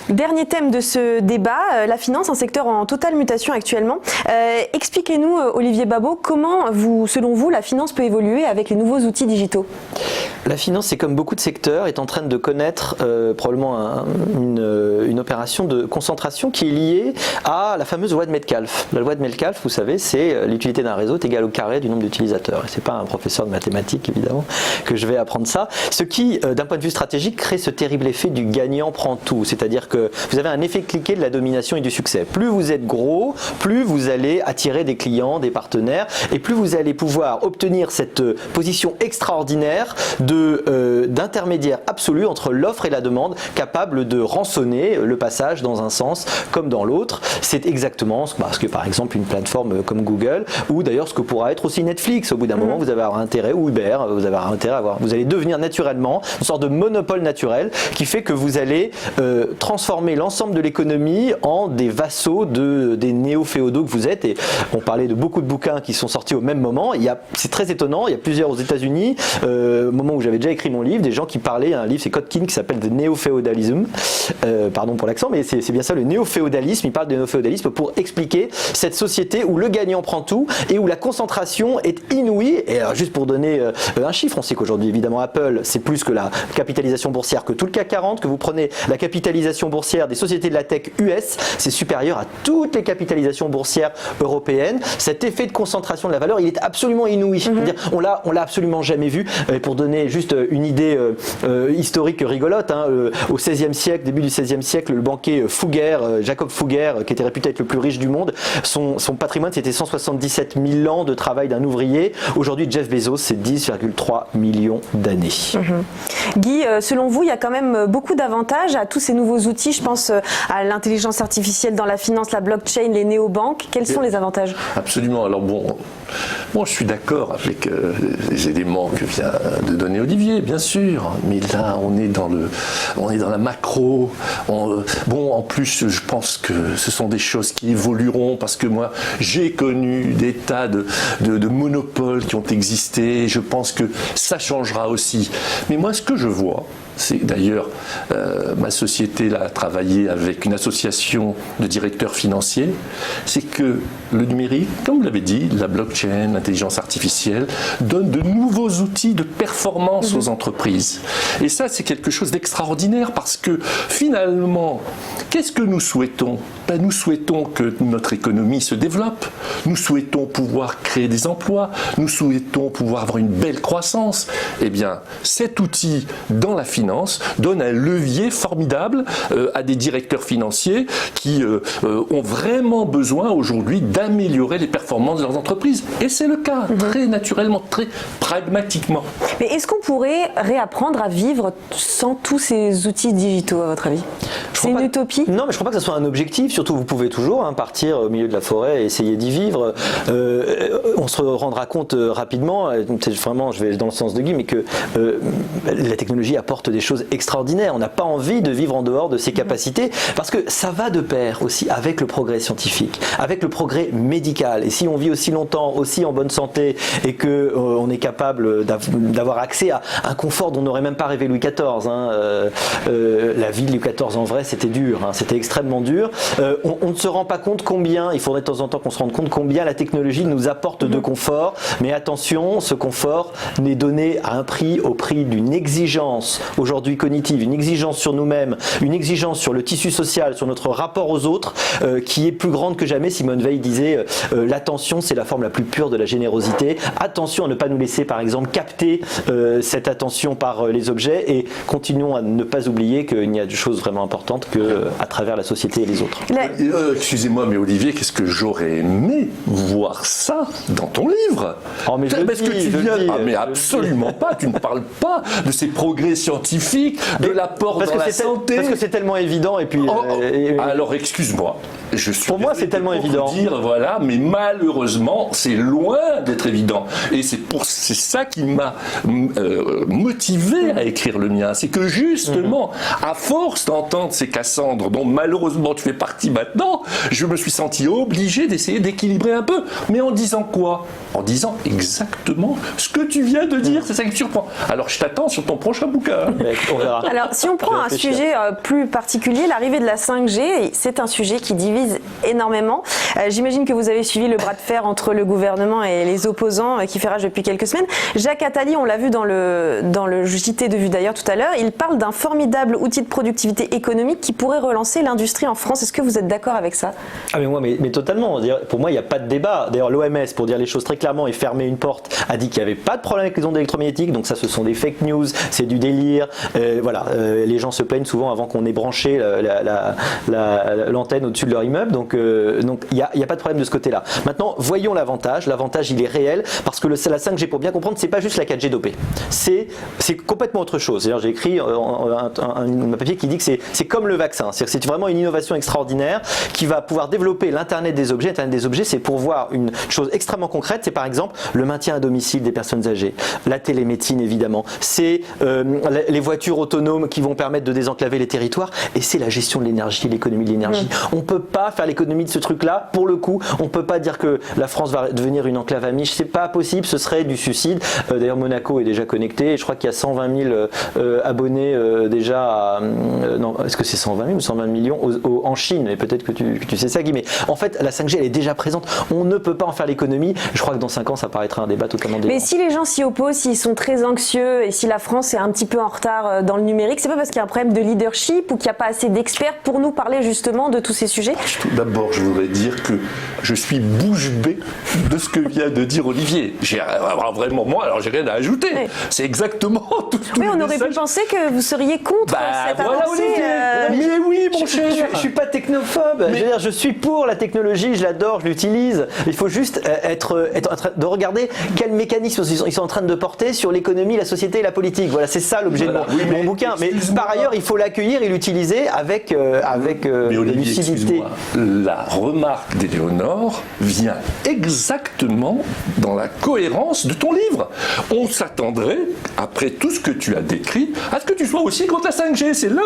Dernier thème de ce débat, la finance, un secteur en totale mutation actuellement. Expliquez-nous, Olivier Babot, comment, selon vous, la finance peut évoluer avec les nouveaux outils digitaux ? La finance, c'est comme beaucoup de secteurs, est en train de connaître probablement une opération de concentration qui est liée à la fameuse loi de Metcalfe. La loi de Metcalfe, vous savez, c'est l'utilité d'un réseau est égale au carré du nombre d'utilisateurs. Et c'est pas un professeur de mathématiques, évidemment, que je vais apprendre ça. Ce qui, d'un point de vue stratégique, crée ce terrible effet du gagnant prend tout. C'est-à-dire que vous avez un effet cliquet de la domination et du succès. Plus vous êtes gros, plus vous allez attirer des clients, des partenaires, et plus vous allez pouvoir obtenir cette position extraordinaire d'intermédiaire absolu entre l'offre et la demande, capable de rançonner le passage dans un sens comme dans l'autre. C'est exactement ce que, par exemple, une plateforme comme Google, ou d'ailleurs ce que pourra être aussi Netflix. Au bout d'un moment, vous avez intérêt, ou Uber, vous allez devenir naturellement une sorte de monopole naturel qui fait que vous allez transformer l'ensemble de l'économie en des vassaux des néo-féodaux que vous êtes. Et on parlait de beaucoup de bouquins qui sont sortis au même moment. C'est très étonnant, il y a plusieurs aux États-Unis, au moment où j'avais déjà écrit mon livre, des gens qui parlaient, un livre c'est Kotkin qui s'appelle The Neo-Feudalism, pardon pour l'accent, mais c'est bien ça, le néo-féodalisme. Il parle de néo-féodalisme pour expliquer cette société où le gagnant prend tout et où la concentration est inouïe. Et alors, juste pour donner un chiffre, on sait qu'aujourd'hui évidemment Apple c'est plus que la capitalisation boursière que tout le CAC 40, que vous prenez la capitalisation boursière des sociétés de la tech US, c'est supérieur à toutes les capitalisations boursières européennes. Cet effet de concentration de la valeur, il est absolument inouï. C'est-à-dire, on l'a absolument jamais vu. Et pour donner juste une idée historique rigolote, au XVIe siècle, début du XVIe siècle, le banquier Fugger, Jacob Fugger, qui était réputé être le plus riche du monde, son patrimoine c'était 177 000 ans de travail d'un ouvrier. Aujourd'hui, Jeff Bezos, c'est 10,3 millions d'années. Guy, selon vous, il y a quand même beaucoup d'avantages à tous ces nouveaux outils. Je pense à l'intelligence artificielle dans la finance, la blockchain, les néobanques. Quels sont les avantages ? Absolument. Alors moi je suis d'accord avec les éléments que vient de donner Olivier, bien sûr. Mais là, on est dans la macro. En plus, je pense que ce sont des choses qui évolueront parce que moi, j'ai connu des tas de monopoles qui ont existé. Je pense que ça changera aussi. Mais moi, ce que je vois, c'est d'ailleurs, ma société là, a travaillé avec une association de directeurs financiers, c'est que le numérique, comme vous l'avez dit, la blockchain, l'intelligence artificielle, donne de nouveaux outils de performance aux entreprises. Et ça, c'est quelque chose d'extraordinaire parce que finalement, qu'est-ce que nous souhaitons ? Nous souhaitons que notre économie se développe, nous souhaitons pouvoir créer des emplois, nous souhaitons pouvoir avoir une belle croissance. Eh bien, cet outil dans la finance donne un levier formidable à des directeurs financiers qui ont vraiment besoin aujourd'hui d'améliorer les performances de leurs entreprises. Et c'est le cas, très naturellement, très pragmatiquement. Mais est-ce qu'on pourrait réapprendre à vivre sans tous ces outils digitaux, à votre avis ? C'est une utopie ? Non, mais je ne crois pas que ce soit un objectif. Surtout, vous pouvez toujours partir au milieu de la forêt et essayer d'y vivre. On se rendra compte rapidement, vraiment, je vais dans le sens de Guy, mais que la technologie apporte des choses extraordinaires. On n'a pas envie de vivre en dehors de ses capacités parce que ça va de pair aussi avec le progrès scientifique, avec le progrès médical. Et si on vit aussi longtemps, aussi en bonne santé et que on est capable d'avoir accès à un confort dont n'aurait même pas rêvé Louis XIV. La vie de Louis XIV en vrai, c'était dur, c'était extrêmement dur. On ne se rend pas compte combien, il faudrait de temps en temps qu'on se rende compte combien la technologie nous apporte de confort. Mais attention, ce confort n'est donné à un prix, au prix d'une exigence aujourd'hui cognitive, une exigence sur nous-mêmes, une exigence sur le tissu social, sur notre rapport aux autres, qui est plus grande que jamais. Simone Veil disait l'attention, c'est la forme la plus pure de la générosité. Attention à ne pas nous laisser, par exemple, capter cette attention par les objets et continuons à ne pas oublier qu'il y a des choses vraiment importantes qu'à travers la société et les autres. Excusez-moi, mais Olivier, qu'est-ce que j'aurais aimé voir ça dans ton livre. Oh, mais mais absolument pas. Tu ne parles pas de ces progrès scientifiques, de l'apport dans la santé. Parce que c'est tellement évident et puis. Alors excuse-moi. Pour moi, c'est tellement évident. Voilà, mais malheureusement, c'est loin d'être évident. Et c'est ça qui m'a motivé à écrire le mien. C'est que justement, à force d'entendre ces et Cassandre, dont malheureusement tu fais partie maintenant, je me suis senti obligé d'essayer d'équilibrer un peu. Mais en disant quoi? En disant exactement ce que tu viens de dire, c'est ça qui me surprend. Alors je t'attends sur ton prochain bouquin. On verra. Alors, si on prend un sujet plus particulier, l'arrivée de la 5G, c'est un sujet qui divise énormément. J'imagine que vous avez suivi le bras de fer entre le gouvernement et les opposants qui fait rage depuis quelques semaines. Jacques Attali, on l'a vu dans le JT de Vue d'ailleurs tout à l'heure, il parle d'un formidable outil de productivité économique qui pourrait relancer l'industrie en France. Est-ce que vous êtes d'accord avec ça? Ah mais totalement. Pour moi, il n'y a pas de débat. D'ailleurs, l'OMS, pour dire les choses très clairement et fermer une porte, a dit qu'il n'y avait pas de problème avec les ondes électromagnétiques. Donc ça, ce sont des fake news, c'est du délire. Voilà, les gens se plaignent souvent avant qu'on ait branché l'antenne au-dessus de leur immeuble. Donc il n'y a pas de problème de ce côté-là. Maintenant, voyons l'avantage. L'avantage, il est réel parce que la 5G, pour bien comprendre, c'est pas juste la 4G dopée. C'est complètement autre chose. D'ailleurs, j'ai écrit un papier qui dit que c'est comme le vaccin. C'est vraiment une innovation extraordinaire qui va pouvoir développer l'Internet des objets. L'Internet des objets, c'est pour voir une chose extrêmement concrète. C'est par exemple le maintien à domicile des personnes âgées, la télémédecine évidemment, c'est les voitures autonomes qui vont permettre de désenclaver les territoires, et c'est la gestion de l'énergie, l'économie de l'énergie. On peut pas faire l'économie de ce truc-là. Pour le coup, on peut pas dire que la France va devenir une enclave amiche. C'est pas possible. Ce serait du suicide. D'ailleurs, Monaco est déjà connecté. Et je crois qu'il y a 120 000 abonnés déjà. Non, est-ce que c'est 120 000 ou 120 millions en Chine? Mais peut-être que tu sais ça, Guy. Mais en fait, la 5G, elle est déjà présente. On ne peut pas en faire l'économie. Je crois que dans 5 ans, ça paraîtra un débat totalement différent. Mais si les gens s'y opposent, s'ils sont très anxieux et si la France est un petit peu en retard dans le numérique, c'est pas parce qu'il y a un problème de leadership ou qu'il n'y a pas assez d'experts pour nous parler justement de tous ces sujets? Tout d'abord, je voudrais dire que je suis bouche bée de ce que vient de dire Olivier. Vraiment, moi, alors j'ai rien à ajouter. Oui. C'est exactement tout. Oui, on aurait pu penser que vous seriez contre cette avancée. Mais oui, mon cher. Je suis pas technophobe. Mais... je suis pour la technologie, je l'adore, je l'utilise. Il faut juste être en train de regarder quels mécanismes ils sont en train de porter sur l'économie, la société et la politique. Voilà, c'est ça l'objet de mon bouquin. Mais par ailleurs, il faut l'accueillir et l'utiliser avec lucidité. La remarque d'Éléonore vient exactement dans la cohérence de ton livre. On s'attendrait, après tout ce que tu as décrit, à ce que tu sois aussi contre la 5G. C'est là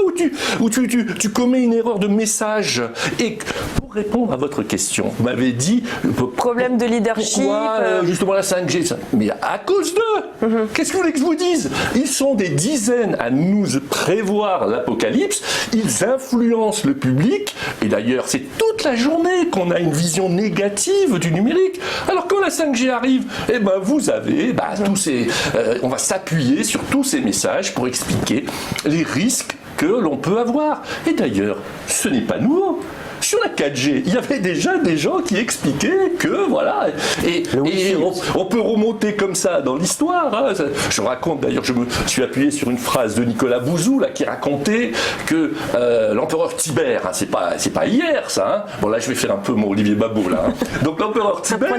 où tu commets une erreur de message. Et pour répondre à votre question, vous m'avez dit... Problème de leadership. Pourquoi justement la 5G ça. Mais à cause d'eux. Qu'est-ce que vous voulez que je vous dise? Ils sont des dizaines à nous prévoir l'apocalypse. Ils influencent le public. Et d'ailleurs, c'est toute la journée qu'on a une vision négative du numérique. Alors quand la 5G arrive, vous avez tous ces... on va s'appuyer sur tous ces messages pour expliquer les risques que l'on peut avoir. Et d'ailleurs, ce n'est pas nouveau. Sur la 4G, il y avait déjà des gens qui expliquaient que voilà, et on peut remonter comme ça dans l'histoire. Hein. Je raconte d'ailleurs, je me suis appuyé sur une phrase de Nicolas Bouzou là, qui racontait que l'empereur Tibère, hein, c'est pas hier ça. Hein. Bon là, je vais faire un peu mon Olivier Babot là. Hein. Donc l'empereur Tibère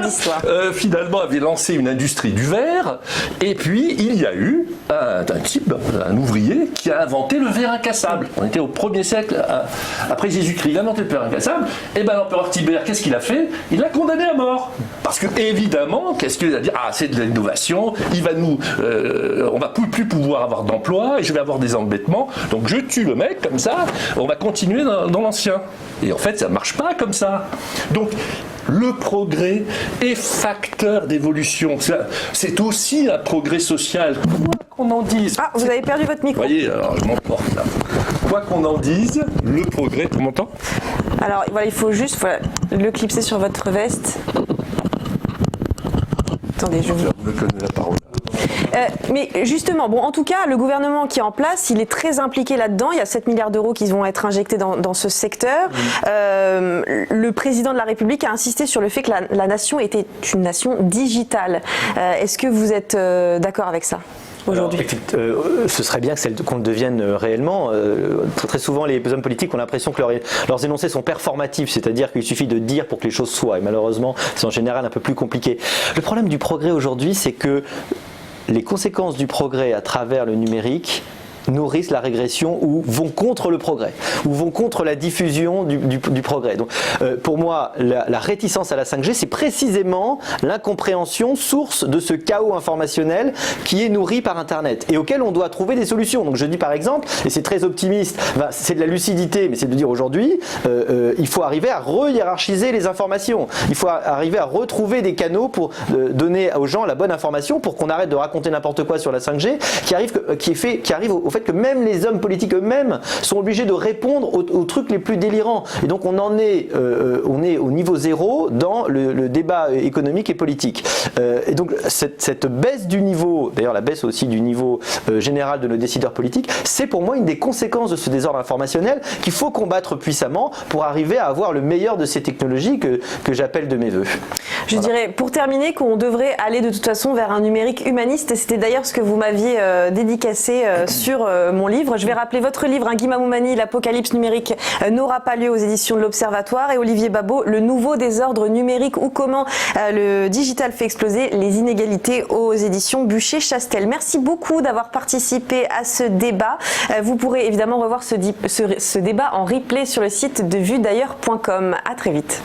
finalement avait lancé une industrie du verre, et puis il y a eu un type, un ouvrier, qui a inventé le verre incassable. On était au 1er siècle après Jésus-Christ. Il a inventé le verre incassable. Et l'empereur Tibère, qu'est-ce qu'il a fait? Il l'a condamné à mort. Parce que évidemment, qu'est-ce qu'il a dit? C'est de l'innovation. On va plus pouvoir avoir d'emploi et je vais avoir des embêtements. Donc je tue le mec comme ça. On va continuer dans l'ancien. Et en fait, ça ne marche pas comme ça. Donc le progrès est facteur d'évolution. C'est aussi un progrès social. Quoi qu'on en dise. Vous avez perdu votre micro. Vous voyez, alors je m'emporte là. Quoi qu'on en dise, le progrès. Tu m'entends? Alors voilà, il faut juste le clipser sur votre veste. Attendez, je me connais la parole. Mais justement, en tout cas, le gouvernement qui est en place, il est très impliqué là-dedans. Il y a 7 milliards d'euros qui vont être injectés dans ce secteur. Le président de la République a insisté sur le fait que la nation était une nation digitale. Est-ce que vous êtes d'accord avec ça aujourd'hui? Ce serait bien qu'on le devienne réellement. Très souvent, les hommes politiques ont l'impression que leurs énoncés sont performatifs, c'est-à-dire qu'il suffit de dire pour que les choses soient. Et malheureusement, c'est en général un peu plus compliqué. Le problème du progrès aujourd'hui, c'est que les conséquences du progrès à travers le numérique nourrissent la régression ou vont contre le progrès, ou vont contre la diffusion du progrès. Donc pour moi, la réticence à la 5G, c'est précisément l'incompréhension source de ce chaos informationnel qui est nourri par Internet et auquel on doit trouver des solutions. Donc je dis par exemple, et c'est très optimiste, c'est de la lucidité, mais c'est de dire aujourd'hui, il faut arriver à re-hiérarchiser les informations. Il faut arriver à retrouver des canaux pour donner aux gens la bonne information, pour qu'on arrête de raconter n'importe quoi sur la 5G, qui arrive au fait que même les hommes politiques eux-mêmes sont obligés de répondre aux trucs les plus délirants. Et donc on est au niveau zéro dans le débat économique et politique. Et donc cette baisse du niveau, d'ailleurs la baisse aussi du niveau général de nos décideurs politiques, c'est pour moi une des conséquences de ce désordre informationnel qu'il faut combattre puissamment pour arriver à avoir le meilleur de ces technologies que j'appelle de mes voeux. Je dirais pour terminer qu'on devrait aller de toute façon vers un numérique humaniste. C'était d'ailleurs ce que vous m'aviez dédicacé sur mon livre. Je vais rappeler votre livre, Guy Mamoumani, L'apocalypse numérique n'aura pas lieu, aux éditions de l'Observatoire, et Olivier Babot, Le nouveau désordre numérique ou comment le digital fait exploser les inégalités, aux éditions Bucher-Chastel. Merci beaucoup d'avoir participé à ce débat. Vous pourrez évidemment revoir ce débat en replay sur le site de vuedailleurs.com. À très vite.